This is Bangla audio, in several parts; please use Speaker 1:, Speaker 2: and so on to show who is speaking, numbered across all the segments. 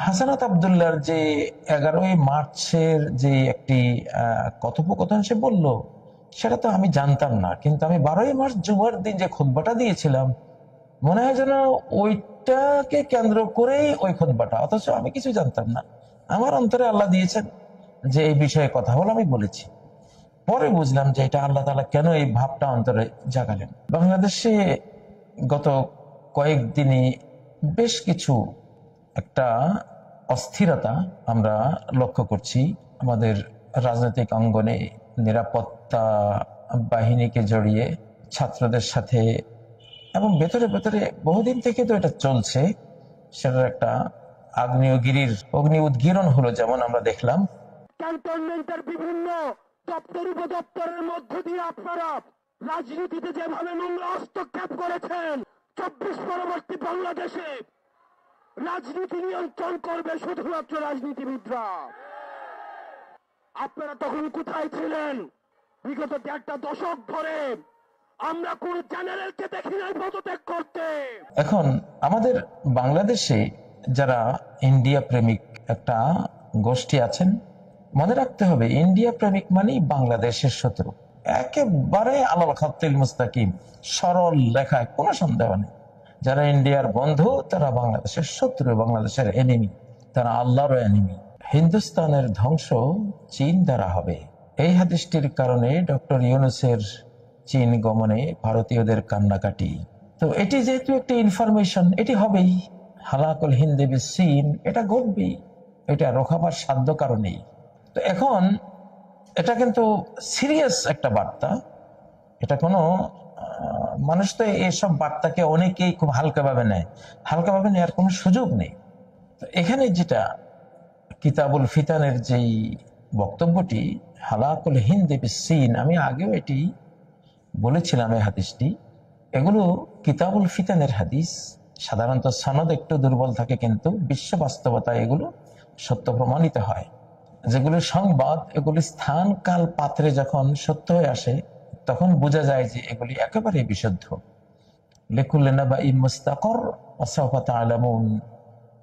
Speaker 1: হাসানাত আব্দুল্লাহর যে 11ই মার্চের যে একটি কথোপকথন সে বলল, সেটা তো আমি জানতাম না, কিন্তু আমি 12ই মার্চ জুমার দিন যে খুতবাটা দিয়েছিলাম মনে হয় যেন ওইটাকে কেন্দ্র করেই ওই খুতবাটা, অথচ আমি কিছু জানতাম না। আমার অন্তরে আল্লাহ দিয়েছেন যে এই বিষয়ে কথা হলো, আমি বলেছি। পরে বুঝলাম যে এটা আল্লাহ তাআলা কেন এই ভাবটা অন্তরে জাগালেন। বাংলাদেশে গত কয়েকদিনই বেশ কিছু একটা অস্থিরতা আমরা লক্ষ্য করছি। আমাদের রাজনৈতিক অঙ্গনে নিরাপত্তা বাহিনীকে জড়িয়ে ছাত্রদের সাথে, এবং ভেতরে ভেতরে বহুদিন থেকে তো এটা চলছে, সেটার একটা আগ্নেয়গিরির অগ্নি উদ্গীরণ হলো, যেমন আমরা দেখলাম।
Speaker 2: ক্যান্টনমেন্টের বিভিন্ন দপ্তর উপদপ্তরের মধ্য দিয়ে আপনারা রাজনীতিতে যেভাবে নোংরা হস্তক্ষেপ করেছেন, 24 পরবর্তী বাংলাদেশে রাজনীতি নিয়ন্ত্রণ করবে শুধুমাত্র রাজনীতিবিদরা। আপনারা তখন কোথায় ছিলেন? বিগত 1.5 দশক ধরে আমরা কোন চ্যানেলকে দেখি নাই পদত্যাগ করতে।
Speaker 1: এখন আমাদের বাংলাদেশে যারা ইন্ডিয়া প্রেমিক একটা গোষ্ঠী আছেন, মনে রাখতে হবে ইন্ডিয়া প্রেমিক মানেই বাংলাদেশের শত্রু। একেবারে আলাল খাত্তিল মুস্তাকিম, সরল লেখায় কোনো সন্দেহ নেই। যারা ইন্ডিয়ার বন্ধু তারা বাংলাদেশের শত্রু, বাংলাদেশের এনিমি, তারা আল্লাহর এনিমি। হিন্দুস্তানের ধ্বংস চীন দ্বারা হবে, এই হাদিসটির কারণে ডক্টর ইউনূসের চীন গমনে ভারতীয়দের কান্নাকাটি। তো এটি যেহেতু একটি ইনফরমেশন, এটি হবেই। হালাকুল হিন্দি বিসিন, এটা ঘটবেই, এটা রোখাবার সাধ্য কারণেই। তো এখন এটা কিন্তু সিরিয়াস একটা বার্তা। এটা কোনো মানুষ তো এইসব বার্তাকে অনেকেই খুব হালকাভাবে নেয়, হালকাভাবে নেওয়ার কোনো সুযোগ নেই। তো এখানে যেটা কিতাবুল ফিতানের যেই বক্তব্যটি, হালাকুল হিন্দি বিসিন, আমি আগেও এটি বলেছিলাম এই হাদিসটি। এগুলো কিতাবুল ফিতানের হাদিস, সাধারণত সনদ একটু দুর্বল থাকে, কিন্তু বিশ্ব বাস্তবতায় এগুলো সত্য প্রমাণিত হয়। যেগুলো সংবাদ, এগুলি স্থান কাল পাত্রে যখন সত্য হয়ে আসে তখন বোঝা যায় যে এগুলি একেবারে বিশুদ্ধ। লিকুল্লি নাবাইন মুস্তাকর ওয়া সাওফা তা'লামুন,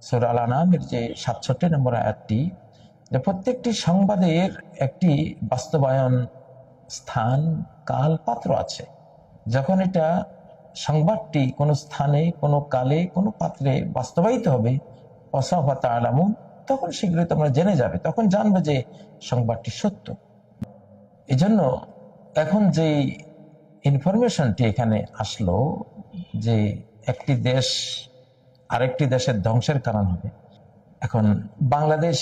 Speaker 1: সূরা আল-আনআমের যে 67 নম্বর আয়াতটি, যে প্রত্যেকটি সংবাদের একটি বাস্তবায়ন স্থান কাল পাত্র আছে। যখন এটা সংবাদটি কোনো স্থানে, কোনো কালে, কোনো পাত্রে বাস্তবায়িত হবে, ওয়া সাওফা তা'লামুন, তখন শীঘ্রই তোমরা জেনে যাবে, তখন জানবে যে সংবাদটি সত্য। এই জন্য এখন যে ইনফরমেশনটি এখানে আসলো যে একটি দেশ আরেকটি দেশের ধ্বংসের কারণ হবে, এখন বাংলাদেশ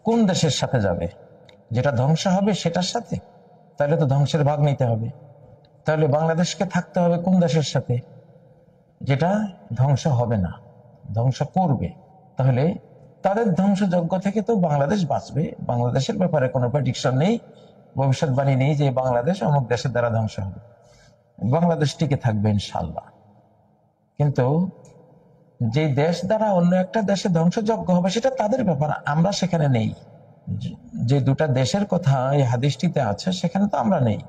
Speaker 1: কোন দেশের সাথে যাবে? যেটা ধ্বংস হবে সেটার সাথে? তাহলে তো ধ্বংসের ভাগ নিতে হবে। তাহলে বাংলাদেশকে থাকতে হবে কোন দেশের সাথে? যেটা ধ্বংস হবে না, ধ্বংস করবে। তাহলে তাদের ধ্বংসযজ্ঞ থেকে তো বাংলাদেশ বাঁচবে। বাংলাদেশের ব্যাপারে কোনো প্রেডিকশন নেই, ভবিষ্যৎবাণী নেই যে বাংলাদেশ অমুক দেশের দ্বারা ধ্বংস হবে। বাংলাদেশ টিকে থাকবে ইনশাল্লাহ। কিন্তু যে দেশ দ্বারা অন্য একটা দেশে ধ্বংসযজ্ঞ হবে সেটা তাদের ব্যাপার, আমরা সেখানে নেই। যে দুটা দেশের কথা এই হাদিসটিতে আছে সেখানে তো আমরা নেই।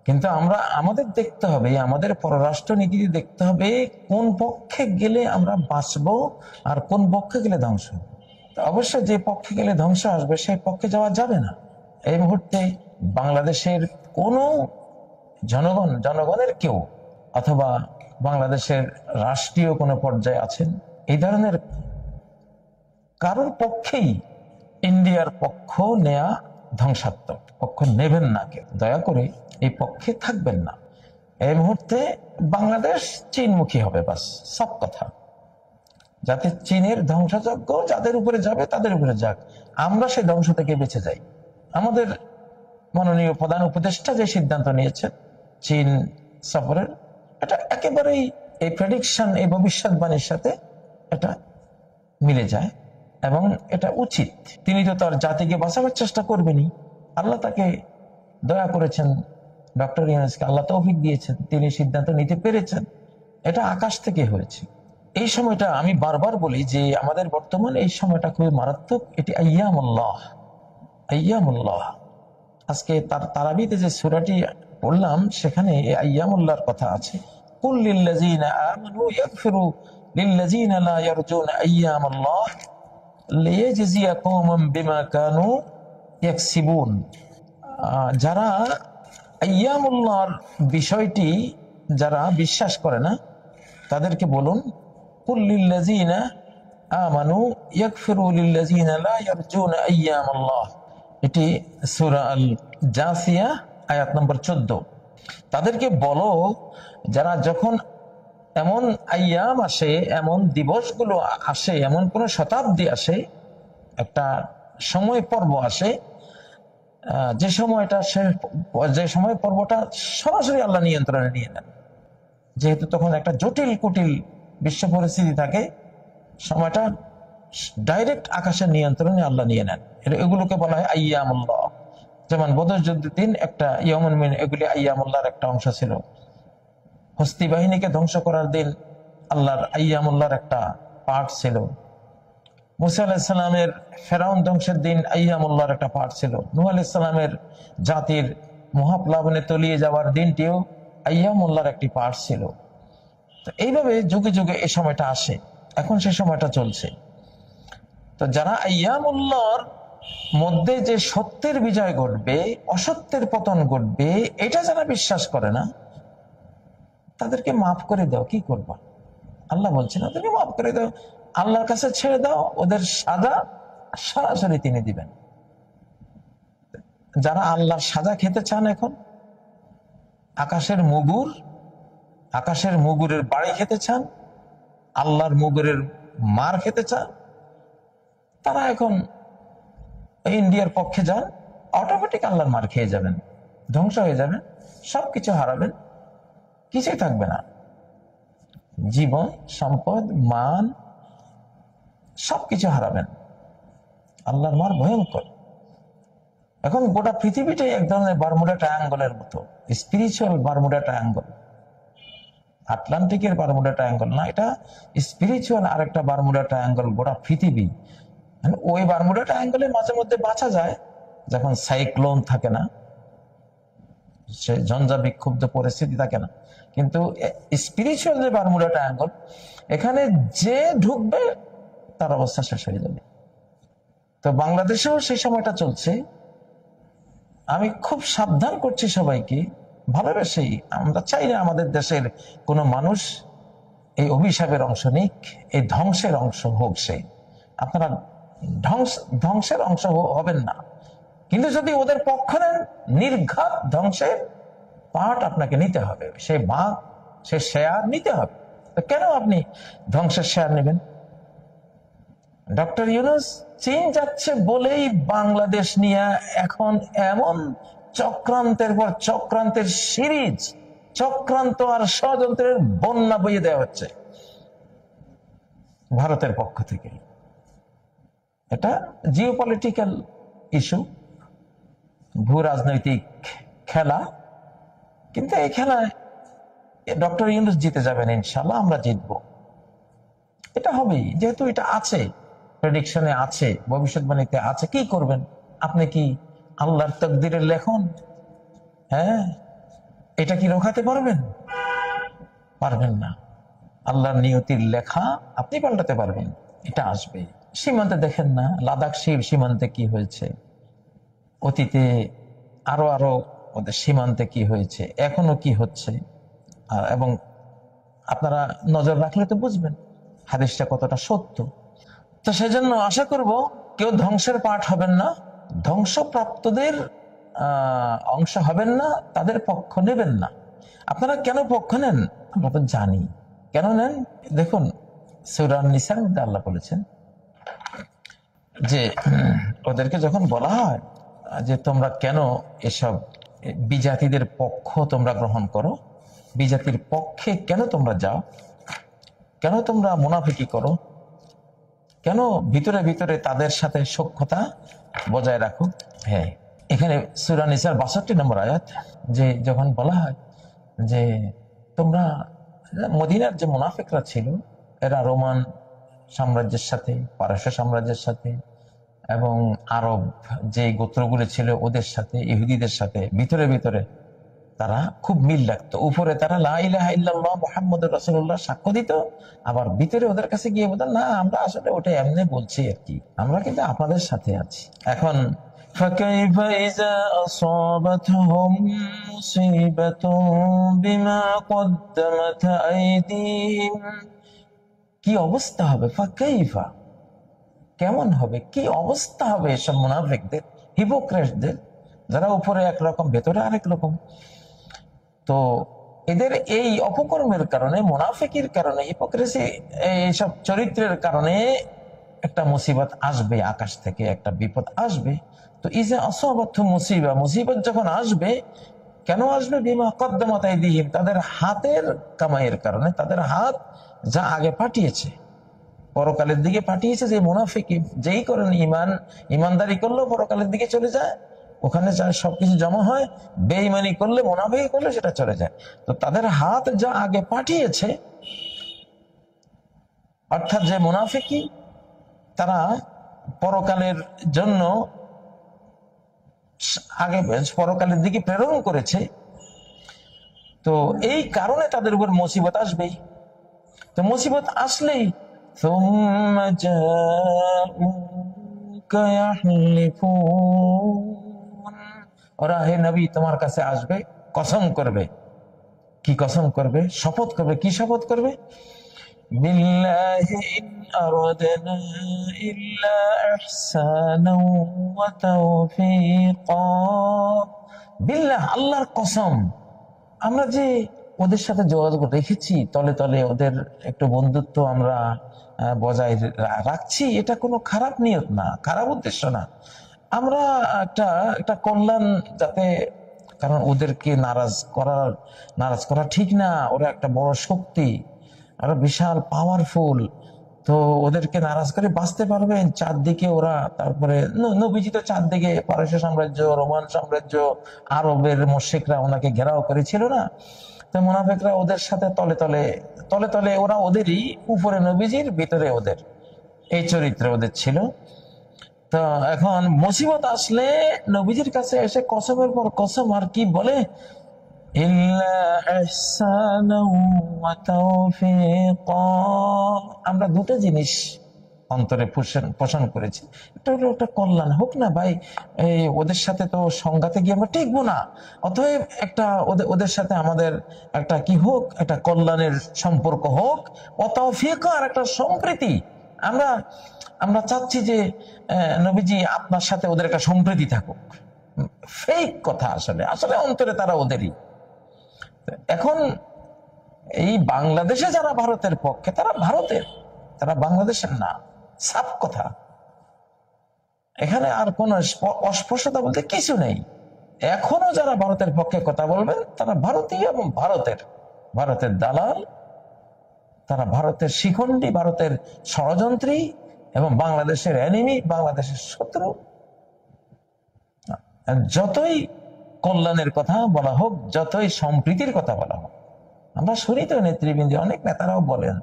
Speaker 1: কিন্তু আমরা আমাদের দেখতে হবে, আমাদের পররাষ্ট্র নীতি দেখতে হবে কোন পক্ষে গেলে আমরা বাঁচবো আর কোন পক্ষে গেলে ধ্বংস হবে। অবশ্যই যে পক্ষে গেলে ধ্বংস আসবে সেই পক্ষে যাওয়া যাবে না। এই মুহূর্তে বাংলাদেশের কোনো জনগণের কেউ, অথবা বাংলাদেশের রাষ্ট্রীয় কোনো পর্যায়ে আছেন, এই ধরনের কারোর পক্ষেই ইন্ডিয়ার পক্ষ নেয়া ধ্বংসাত্মক, পক্ষ নেবেন না, কেউ দয়া করে এই পক্ষে থাকবেন না। এই মুহূর্তে বাংলাদেশ চীনমুখী হবে, বাস, সব কথা। যাতে চীনের ধ্বংসযজ্ঞ যাদের উপরে যাবে তাদের উপরে যাক, আমরা সেই ধ্বংস থেকে বেঁচে যাই। আমাদের মাননীয় প্রধান উপদেষ্টা যে সিদ্ধান্ত নিয়েছেন চীন সফরের, এটা একেবারেই এই প্রেডিকশন, এই ভবিষ্যৎবাণীর সাথে এটা মিলে যায় এবং এটা উচিত। তিনি তো তার জাতিকে বাঁচাবার চেষ্টা করবেনই। আল্লাহ তাকে দয়া করেছেন, ডক্টর ইউনূসকে আল্লাহ তৌফিক দিয়েছেন, তিনি সিদ্ধান্ত নিতে পেরেছেন। এটা আকাশ থেকে হয়েছে। এই সময়টা আমি বারবার বলি যে আমাদের বর্তমান এই সময়টা খুবই মারাত্মক। এটি আইয়ামুল্লাহ, আইয়ামুল্লাহ। আজকে তারাবিতে যে সূরাটি পড়লাম সেখানে এই আইয়ামুল্লাহর কথা আছে। কুল লিল্লাযিনা আমানু ইয়াগফিরু লিল্লাযিনা লা ইয়ারজুনা আইয়ামুল্লাহ লিয়াজজিয়া কওমান বিমা কানু ইয়াকসিবুন। যারা আইয়ামুল্লাহর বিষয়টি যারা বিশ্বাস করে না তাদেরকে বলুন, কুল লিল্লাযিনা আমানু ইয়াগফিরু লিল্লাযিনা লা ইয়ারজুনা আইয়ামাল্লাহ। এটি সূরা আল জাসিয়া আয়াত নম্বর 14। তাদেরকে বলো, যারা যখন এমন আইয়াম আসে, এমন দিবসগুলো আসে, এমন কোন শতাব্দী আসে, একটা সময় পর্ব আসে, যে সময় পর্বটা সরাসরি আল্লাহ নিয়ন্ত্রণে নিয়ে নেন, যেহেতু তখন একটা জটিল কুটিল বিশ্ব পরিস্থিতি থাকে, সময়টা ডাইরেক্ট আকাশের নিয়ন্ত্রণে আল্লাহ নিয়ে নেন। এগুলোকে বলা হয় আইয়ামুল্লাহ। যেমন বদর যুদ্ধের দিন একটা ইয়ামুন মিন, এগুলি আইয়ামুল্লাহর একটা অংশ ছিল। হস্তি বাহিনীকে ধ্বংস করার দিন আল্লাহর আইয়ামুল্লাহর একটা পার্ট ছিল। মুসা আলাইহিসসালামের ফেরাউন ধ্বংসের দিন আইয়ামুল্লাহর একটা পার্ট ছিল। নূহ আলাইহিসসালামের জাতির মহাপ্লাবনে তলিয়ে যাওয়ার দিনটিও আইয়ামুল্লাহর একটি পার্ট ছিল। তো এইভাবে যুগে যুগে এই সময়টা আসে, এখন সেই সময়টা চলছে। তো যারা আইয়ামুল্লাহর মধ্যে যে সত্যের বিজয় ঘটবে, অসত্যের পতন ঘটবে, এটা যারা বিশ্বাস করে না তাদেরকে মাফ করে দাও। কি করবা? আল্লাহ বলছেন ওদেরকে মাফ করে দাও, আল্লাহর কাছে ছেড়ে দাও, ওদের সাজা সরাসরি তিনি দিবেন। যারা আল্লাহর সাজা খেতে চান, এখন আকাশের মুগুরের বাড়ি খেতে চান, আল্লাহর মুগুরের মার খেতে চান, তারা এখন ইন্ডিয়ার পক্ষে যান, অটোমেটিক আল্লাহর মার খেয়ে যাবেন, ধ্বংস হয়ে যাবেন, সবকিছু হারাবেন, কিছুই থাকবে না, জীবন, সম্পদ, মান সবকিছু হারাবেন। আল্লাহর মার ভয়ঙ্কর। এখন গোটা পৃথিবীটাই এক ধরনের বারমুডা ট্রায়াঙ্গলের মতো, স্পিরিচুয়াল বারমুডা ট্রায়াঙ্গল। আটলান্টিকের বারমুডা ট্রায়াঙ্গল না, এটা স্পিরিচুয়াল আরেকটা বারমুডা ট্রায়াঙ্গল। গোটা পৃথিবী ওই বারমুডা ট্রায়াঙ্গলে মাঝে মধ্যে বাঁচা যায় যখন সাইক্লোন থাকে না, সে ঝঞ্ঝা বিক্ষুব্ধ পরিস্থিতি থাকে না। কিন্তু স্পিরিচুয়াল যে বারমুডা ট্রায়াঙ্গল, এখানে যে ঢুকবে তার অবস্থা শেষ হয়ে যাবে। তো বাংলাদেশেও সেই সময়টা চলছে। আমি খুব সাবধান করছি সবাইকে, ভালোবেসেই। আমরা চাই না আমাদের দেশের কোনো মানুষ এই অভিশাপের অংশ নিক, এই ধ্বংসের অংশ হোক সে। আপনারা ধ্বংসের অংশ হবেন না, কিন্তু যদি ওদের পক্ষ নেন, নির্ঘাত ধ্বংসের পার্ট আপনাকে নিতে হবে, সে ভাগ, সে শেয়ার নিতে হবে। তো কেন আপনি ধ্বংসের শেয়ার নেবেন? ডক্টর ইউনূস চীন যাচ্ছে বলেই বাংলাদেশ নিয়ে এখন এমন চক্রান্তের পর চক্রান্তের সিরিজ, চক্রান্ত আর ষড়যন্ত্রের বন্যা বইয়ে দেওয়া হচ্ছে ভারতের পক্ষ থেকে। এটা জিওপলিটিক্যাল ইস্যু, ভূ রাজনৈতিক খেলা। কিন্তু এই খেলায় ডক্টর ইউনূস জিতে যাবেন ইনশাল্লাহ, আমরা জিতবো, এটা হবেই। যেহেতু এটা আছে, প্রেডিকশনে আছে, ভবিষ্যৎবাণীতে আছে। কি করবেন আপনি? কি আল্লাহর তাকদীরের লেখন? হ্যাঁ, এটা কি রোখাতে পারবেন? পারবেন না। আল্লাহর নিয়তির লেখা আপনি পাল্টাতে পারবেন, এটা আসবে। সীমান্তে দেখেন না, লাদাখ সীমান্তে কি হয়েছে, অতীতে আরো ওদের সীমান্তে কি হয়েছে, এখনো কি হচ্ছে। এবং আপনারা নজর রাখলে তো বুঝবেন হাদিসটা কতটা সত্য। তো সেজন্য আশা করব কেউ ধ্বংসের পার্ট হবেন না, ধ্বংসপ্রাপ্তদের অংশ হবেন না, তাদের পক্ষ নেবেন না। আপনারা কেন পক্ষ নেন আমরা তো জানি, কেন নেন। দেখুন, সূরা নিসার মধ্যে আল্লাহ বলেছেন যে ওদেরকে যখন বলা হয় যে তোমরা কেন এসব বিজাতিদের পক্ষ তোমরা গ্রহণ করো, বিজাতির পক্ষে কেন তোমরা যাও, কেন তোমরা মুনাফিকি করো, কেন ভিতরে ভিতরে তাদের সাথে সখ্যতা বজায় রাখো। হ্যাঁ, এখানে সূরা নিসার 62 নম্বর আয়াত, যে যখন বলা হয় যে তোমরা, মদিনার যে মুনাফিকরা ছিল, এরা রোমান সাম্রাজ্যের সাথে, পারস্য সাম্রাজ্যের সাথে এবং আরব যে গোত্রগুলো ছিল ওদের সাথে, ইহুদিদের সাথে ভিতরে ভিতরে তারা খুব মিল রাখতো। উপরে তারা লা ইলাহা ইল্লাল্লাহ মুহাম্মাদুর রাসূলুল্লাহ সাক্ষ্য দিত, আবার ভিতরে ওদের কাছে গিয়ে বলতো না আমরা আসলে ওটা এমনি বলছি আর কি, আমরা কিন্তু আপনাদের সাথে আছি। এখন فكيف إذا أصابتهم مصيبة بما قدمت أيديهم, কি অবস্থা হবে, ফাকাইফা কেমন হবে, কি অবস্থা হবে এসব মুনাফিকদের, হিপোক্রেটদের, যারা উপরে একরকম ভেতরে আরেক রকম। তো এদের এই অপকর্মের কারণে, মুনাফিকের কারণে, হিপোক্রেসি, এইসব চরিত্রের কারণে একটা মুসিবত আসবে, আকাশ থেকে একটা বিপদ আসবে। তো ইজা আসাবাতহু মুসিবা, মুসিবত যখন আসবে, কেন আসবে? বিমা কদ্দামাত আইদিহিম, তাদের হাতের কামাইয়ের কারণে, তাদের হাত যা আগে পাঠিয়েছে, পরকালের দিকে পাঠিয়েছে। যে মুনাফিক যেই করেন, ইমানদারি করলেও পরকালের দিকে চলে যায়, ওখানে যা সবকিছু জমা হয়। বেঈমানি করলে, মুনাফিকি করলে সেটা চলে যায়। তো তাদের হাত যা আগে পাঠিয়েছে, অর্থাৎ যে মুনাফিকি তারা পরকালের জন্য আগে পরকালের দিকে প্রেরণ করেছে, তো এই কারণে তাদের উপর মুসিবত আসবেই। তো মুসিবত আসলেই ثم جاءوك يحلفون, ওরা হে নবী তোমার কাছে আসবে, কসম করবে। কি কসম করবে? শপথ করবে। কি শপথ করবে? বিল্লাহি ইন আরাদনা ইল্লা ইহসানাও ওয়া তাওফীকা, বিল্লাহ আল্লাহর কসম, আমরা যে ওদের সাথে যোগাযোগ রেখেছি, তলে তলে ওদের একটু বন্ধুত্ব আমরা বজায় রাখছি, এটা কোনো খারাপ নিয়ত না, খারাপ উদ্দেশ্য না। আমরা একটা কল্যাণ যাতে, কারণ ওদেরকে নারাজ করা ঠিক না। ওরা একটা বড় শক্তি, ওরা বিশাল পাওয়ারফুল। তো ওদেরকে নারাজ করে বাঁচতে পারবেন? চারদিকে ওরা, তারপরে নবীজি তো চারদিকে পারস্য সাম্রাজ্য, রোমান সাম্রাজ্য, আরবের মুশরিকরা ওনাকে ঘেরাও করেছিল না? তো মুনাফিকরা ওদের সাথে তলে তলে ওরা ওদেরই, উপরে নবীজির, ভিতরে ওদের, এই চরিত্র ওদের ছিল। তো এখন মুসিবত আসলে নবীজির কাছে এসে কসমের পর কসম, আর কি বলে? আমরা দুটো জিনিস অন্তরে পোষণ করেছি। এটা হলো একটা কল্যাণ হোক না ভাই, এই ওদের সাথে তো সংঘাতে গিয়ে আমরা টিকবো না, অতএব একটা ওদের সাথে আমাদের একটা কি হোক, একটা কল্যাণের সম্পর্ক হোক, অতৌফিক, আর একটা সম্প্রীতি। আমরা আমরা চাচ্ছি যে নবীজি আপনার সাথে ওদের একটা সম্প্রীতি থাকুক। ফেক কথা, আসলে আসলে অন্তরে তারা ওদেরই। এখন এই বাংলাদেশে যারা ভারতের পক্ষে, তারা ভারতের, তারা বাংলাদেশের না, সাফ কথা। এখানে আর কোন অস্পষ্টতা বলতে কিছু নেই। এখনো যারা ভারতের পক্ষে কথা বলবেন, তারা ভারতীয় এবং ভারতের দালাল, তারা ভারতের শিখণ্ডী, ভারতের ষড়যন্ত্রী এবং বাংলাদেশের এনিমি, বাংলাদেশের শত্রু। যতই কল্যাণের কথা বলা হোক, যতই সম্প্রীতির কথা বলা হোক, আমরা শুনি তো নেতৃবৃন্দ, অনেক নেতারাও বলেন,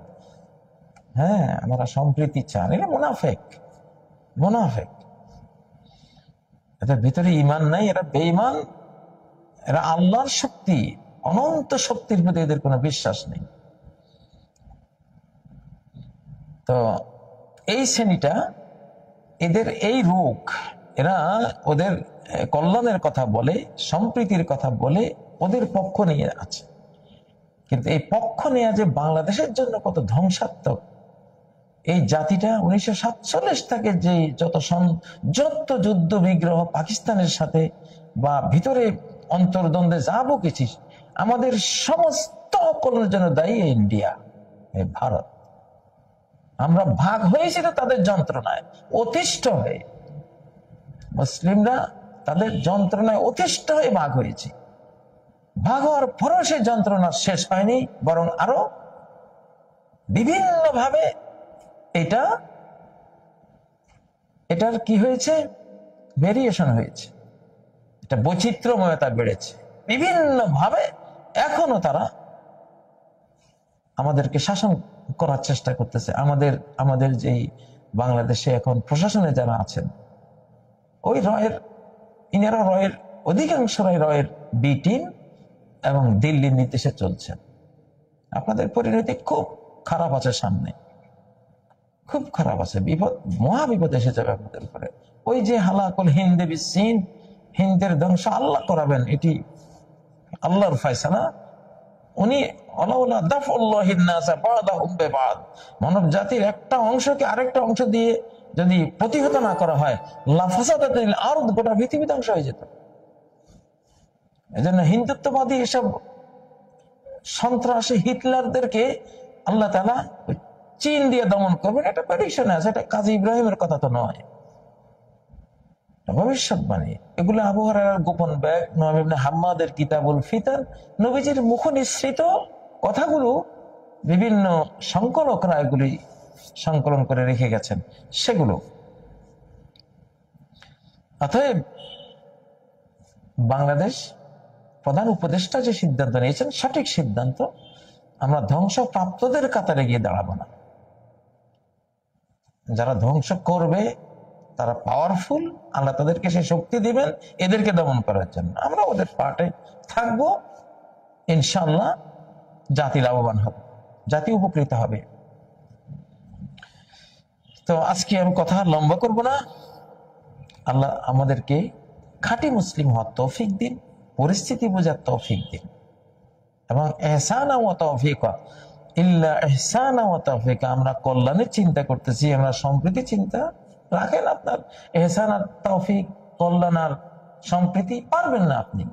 Speaker 1: হ্যাঁ আমরা সম্প্রীতি চান। এটা মুনাফিক, এদের ভিতরে ঈমান নাই, এরা বেঈমান, এরা আল্লাহর শক্তি, অনন্ত শক্তির প্রতি এদের কোনো বিশ্বাস নেই। তো এই শ্রেণীটা, এদের এই রোগ, এরা ওদের কল্যাণের কথা বলে, সম্প্রীতির কথা বলে, ওদের পক্ষ নিয়ে আছে। কিন্তু এই পক্ষ নেওয়া যে বাংলাদেশের জন্য কত ধ্বংসাত্মক, এই জাতিটা 1947 থেকে যে যত যুদ্ধ বিগ্রহ পাকিস্তানের সাথে বা ভিতরে অন্তর্দ্বন্দ্বে যা বকেছি, আমাদের সমস্ত অকল্যাণের জন্য দায়ী ইন্ডিয়া, এই ভারত। আমরা ভাগ হয়েছি তো তাদের যন্ত্রণায় অতিষ্ঠ হয়ে, মুসলিমরা তাদের যন্ত্রণায় অতিষ্ঠ হয়ে ভাগ হয়েছে। ভাগ হওয়ার পরও সেই যন্ত্রণা শেষ হয়নি, বরং আরো বিভিন্ন ভাবে এটার কি হয়েছে, ভেরিয়েশন হয়েছে, এটা বৈচিত্র্যময়তা বেড়েছে বিভিন্ন ভাবে। এখনো তারা আমাদেরকে শাসন করার চেষ্টা করতেছে। আমাদের যেই বাংলাদেশে এখন প্রশাসনে যারা আছেন, ওই ইনারা অধিকাংশ রয়ের বি টিম এবং দিল্লির নির্দেশে চলছেন। আপনাদের পরিণতি খুব খারাপ আছে, সামনে খুব খারাপ আছে, বিপদ, মহা বিপদ এসে যাবে আপনাদের উপরে। ওই যে হালাকুল হিন্দে বিসিন, হিন্দের ধ্বংস আল্লাহ করাবেন, এটি আল্লাহর ফয়সালা। উনি মানব জাতির একটা অংশকে আরেকটা অংশ দিয়ে যদি প্রতিহত না করা হয়, আর গোটা পৃথিবী ধ্বংস হয়ে যেত। এজন্য হিন্দুত্ববাদী এসব সন্ত্রাসী হিটলারদেরকে আল্লাহ তাআলা চীন দিয়ে দমন করবেন, এটা প্রেডিকশন আছে, এটা কাজী ইব্রাহিমের কথা তো নয়, ভবিষ্যৎবাণী। এগুলো আবু হুরায়রার গোপন ব্যাগ, নুআম ইবনে হাম্মাদের কিতাবুল ফিতান, নবীজির মুখ নিঃসৃত কথাগুলো বিভিন্ন সংকলকরা এগুলি সংকলন করে রেখে গেছেন, সেগুলো। অতএব বাংলাদেশ প্রধান উপদেষ্টা যে সিদ্ধান্ত নিয়েছেন সঠিক সিদ্ধান্ত। আমরা ধ্বংসপ্রাপ্তদের কাতারে গিয়ে দাঁড়াবো না। যারা ধ্বংস করবে তারা পাওয়ারফুল, আল্লাহ তাদেরকে সেই শক্তি দিবেন এদেরকে দমন করার জন্য। আমরা ওদের পার্টে থাকবো, ইনশাআল্লাহ জাতি লাভবান হবে, জাতি উপকৃত হবে। তো আজকে আমি কথা লম্বা করব না। আল্লাহ আমাদেরকে খাঁটি মুসলিম হওয়ার তৌফিক দিন, পরিস্থিতি বোঝার তৌফিক দিন, এবং ইহসানা ওয়া তাওফিকা ইল্লা ইহসানা ওয়া তাওফিকা। আমরা কল্যাণের চিন্তা করতেছি, আমরা সম্প্রীতি চিন্তা রাখেন। আপনার ইহসান আর তৌফিক, কল্যাণ আর সম্প্রীতি পারবেন না আপনি,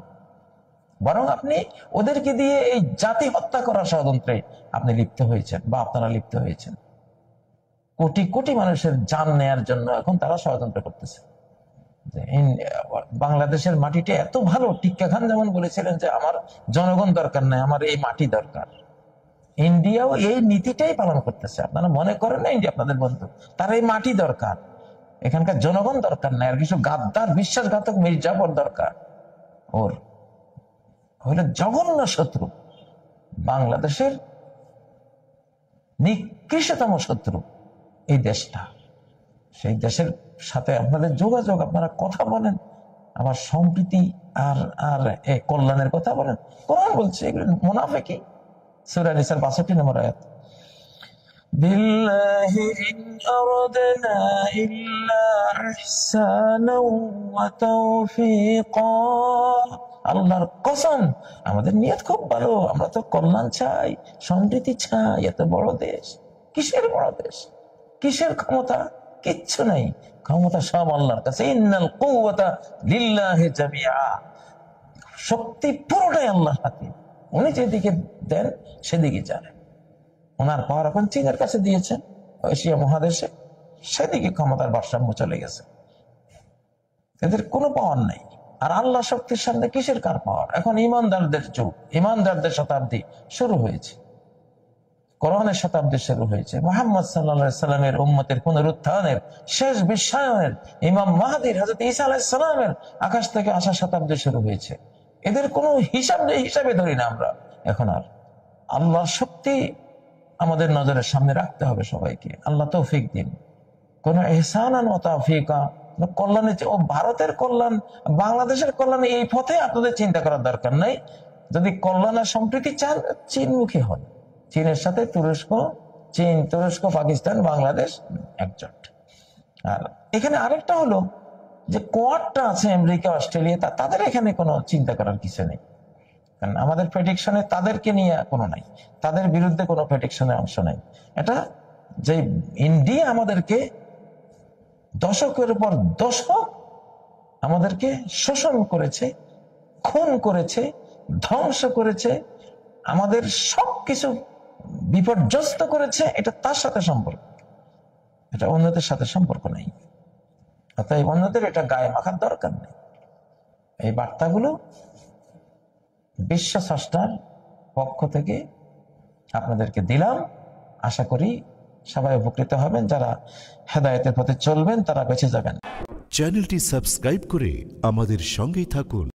Speaker 1: বরং আপনি ওদেরকে দিয়ে এই জাতি হত্যা করার ষড়যন্ত্রে আপনি লিপ্ত হয়েছেন, বা আপনারা লিপ্ত হয়েছেন। কোটি কোটি মানুষের জান নেয়ার জন্য এখন তারা ষড়যন্ত্র করতেছে। বাংলাদেশের মাটিটা এত ভালো, টিক্কা খান যেমন বলেছিলেন যে আমার জনগণ দরকার নাই, আমার এই মাটি দরকার। ইন্ডিয়াও এই নীতিটাই পালন করতেছে। আপনারা মনে করেন না ইন্ডিয়া আপনাদের বন্ধু, তার এই মাটি দরকার, এখানকার জনগণ দরকার নাই, আর কিছু গাদ্দার বিশ্বাসঘাতক মির্জাফর দরকার। ওর হইলে জঘন্য শত্রু, বাংলাদেশের নিকৃষ্টতম শত্রু এই দেশটা। সেই দেশের সাথে আপনাদের যোগাযোগ, আপনারা কথা বলেন, আবার সম্প্রীতি আর আর কল্যাণের কথা বলেন। কোরআন বলছে এগুলো মুনাফিকি। সূরা নিসার 62 নম্বর আয়াত। বিল্লাহি ইন আরাদনা ইল্লা ইহসানা ওয়া তাওফীকা। আল্লাহর কসম, আমাদের নিয়ত খুব ভালো, আমরা তো কল্যাণ চাই, সম্প্রীতি চাই। এত বড় দেশ, কিসের বড় দেশ, কিসের ক্ষমতা? কিচ্ছু নাই, ক্ষমতা সব আল্লাহর কাছে। ইন্নাল কুওয়াতা লিল্লাহি জামিআ। শক্তি পুরোটাই আল্লাহর হাতে, উনি যেদিকে দেন সেদিকে যান। ওনার পাওয়ার এখন চীনের কাছে দিয়েছেন, এশিয়া মহাদেশে, সেদিকে ক্ষমতার ভারসাম্য চলে গেছে। এদের কোনো পাওয়ার নাই। আর আল্লাহ শক্তির সামনে কিসের কার পাওয়ার? এখন ইমানদারদের যুগ, ইমানদারদের শতাব্দী শুরু হয়েছে, কোরআনের শতাব্দী শুরু হয়েছে, মুহাম্মদ সাল্লাল্লাহু আলাইহি সাল্লামের উম্মতের পুনরুত্থানের, শেষ বিশ্বায়নের, ইমাম মাহদীর, হযরত ঈসা আলাইহিস সালামের আকাশ থেকে আসা শতাব্দী শুরু হয়েছে। এদের কোনো হিসাব নেই, হিসাবে ধরি না আমরা এখন আর। আল্লাহর শক্তি আমাদের নজরের সামনে রাখতে হবে সবাইকে। আল্লাহ তৌফিক দিন। কোন ইহসানান ওয়া তাওফীকা, কল্যাণের, ও ভারতের কল্যাণ, বাংলাদেশের কল্যাণ, এই পথে আপনাদের চিন্তা করার দরকার নাই। যদি কল্যাণ আর সম্প্রীতি চান, চীনমুখী হন। চীনের সাথে তুরস্ক, চীন, তুরস্ক, পাকিস্তান, বাংলাদেশ একজোট। আর এখানে আরেকটা হলো যে কোয়াডটা আছে, আমেরিকা, অস্ট্রেলিয়া, তাদের এখানে কোনো চিন্তা করার কিছু নেই। কারণ আমাদের প্রেডিকশনে তাদেরকে নিয়ে কোনো নাই, তাদের বিরুদ্ধে কোনো প্রেডিকশনে অংশ নাই। এটা যে ইন্ডিয়া আমাদেরকে দশকের পর দশক আমাদেরকে শোষণ করেছে, খুন করেছে, ধ্বংস করেছে, আমাদের সবকিছু বিপর্যস্ত করেছে, এটা তার সাথে সম্পর্ক, এটা অন্যদের সাথে সম্পর্ক নেই। অতএব অন্যদের এটা গায়ে মাখার দরকার নেই। এই বার্তাগুলো বিশ্ব স্রষ্টার পক্ষ থেকে আপনাদেরকে দিলাম। আশা করি সবাই উপকৃত হবেন। যারা হেদায়েতের পথে চলবেন তারা বেঁচে যাবেন।
Speaker 3: চ্যানেলটি সাবস্ক্রাইব করে আমাদের সঙ্গেই থাকুন।